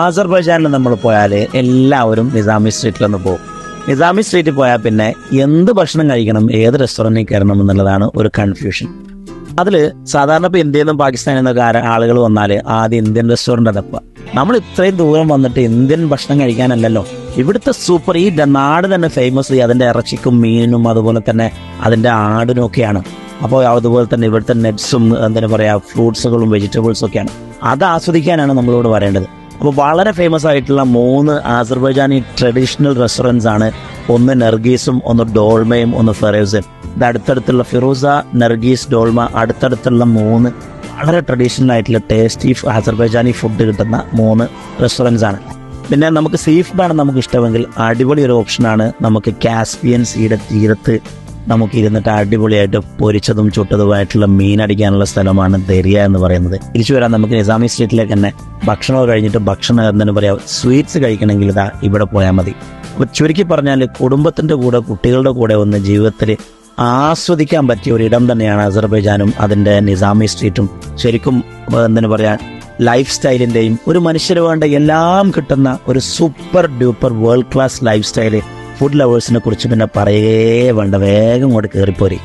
ആസർബൈജാനിൽ നമ്മൾ പോയാൽ എല്ലാവരും നിസാമി സ്ട്രീറ്റിലൊന്ന് പോകും. നിസാമി സ്ട്രീറ്റിൽ പോയാൽ പിന്നെ എന്ത് ഭക്ഷണം കഴിക്കണം, ഏത് റെസ്റ്റോറൻറ്റിൽ കയറണം എന്നുള്ളതാണ് ഒരു കൺഫ്യൂഷൻ. അതിൽ സാധാരണ ഇപ്പോൾ ഇന്ത്യയിൽ നിന്നും പാകിസ്ഥാനിൽ നിന്നൊക്കെ ആളുകൾ വന്നാൽ ആദ്യം ഇന്ത്യൻ റെസ്റ്റോറൻ്റ് അടക്കുക. നമ്മൾ ഇത്രയും ദൂരം വന്നിട്ട് ഇന്ത്യൻ ഭക്ഷണം കഴിക്കാനല്ലല്ലോ. ഇവിടുത്തെ സൂപ്പർ ഈ നാട് തന്നെ ഫേമസ് അതിൻ്റെ ഇറച്ചിക്കും മീനിനും അതുപോലെ തന്നെ അതിൻ്റെ ആടിനും ഒക്കെയാണ്. അപ്പോൾ അതുപോലെ തന്നെ ഇവിടുത്തെ നെറ്റ്സും എന്താ പറയുക ഫ്രൂട്ട്സുകളും വെജിറ്റബിൾസും ഒക്കെയാണ്. അത് ആസ്വദിക്കാനാണ് നമ്മളിവിടെ വരേണ്ടത്. അപ്പോൾ വളരെ ഫേമസ് ആയിട്ടുള്ള 3 ആസർബൈജാനി ട്രഡീഷണൽ റെസ്റ്റോറൻറ്റ്സ് ആണ്. ഒന്ന് നെർഗീസും, ഒന്ന് ഡോൾമയും, ഒന്ന് ഫെറോസും. ഇത് അടുത്തടുത്തുള്ള ഫിറോസ, നെർഗീസ്, ഡോൾമ അടുത്തടുത്തുള്ള 3 വളരെ ട്രഡീഷണൽ ആയിട്ടുള്ള ടേസ്റ്റി ആസർബൈജാനി ഫുഡ് കിട്ടുന്ന 3 റെസ്റ്റോറൻറ്റ്സ് ആണ്. പിന്നെ നമുക്ക് സീ ഫുഡാണ് നമുക്ക് ഇഷ്ടമെങ്കിൽ അടിപൊളി ഒരു ഓപ്ഷനാണ്. നമുക്ക് കാസ്പിയൻ സീയുടെ തീരത്ത് നമുക്ക് ഇരുന്നിട്ട് അടിപൊളിയായിട്ട് പൊരിച്ചതും ചുട്ടതുമായിട്ടുള്ള മീൻ അടിക്കാനുള്ള സ്ഥലമാണ് ദരിയ എന്ന് പറയുന്നത്. തിരിച്ചു വരാൻ നമുക്ക് നിസാമി സ്ട്രീറ്റിലേക്ക് തന്നെ ഭക്ഷണം കഴിഞ്ഞിട്ട് ഭക്ഷണം എന്തെന്ന് പറയാം സ്വീറ്റ്സ് കഴിക്കണമെങ്കിൽ ഇതാ ഇവിടെ പോയാൽ മതി. അപ്പോൾ ചുരുക്കി പറഞ്ഞാൽ കുടുംബത്തിൻ്റെ കൂടെ കുട്ടികളുടെ കൂടെ ഒന്ന് ജീവിതത്തിൽ ആസ്വദിക്കാൻ പറ്റിയ ഒരിടം തന്നെയാണ് അസർബൈജാനും അതിൻ്റെ നിസാമി സ്ട്രീറ്റും. ശരിക്കും എന്തെന്ന് പറയാൻ ലൈഫ് സ്റ്റൈലിൻ്റെയും ഒരു മനുഷ്യന് വേണ്ട എല്ലാം കിട്ടുന്ന ഒരു super duper world class life style. Food ലവേഴ്സിനെ കുറിച്ച് പിന്നെ പറയേ വേണ്ട, വേഗം ഇങ്ങോട്ട് കയറിപ്പോരി.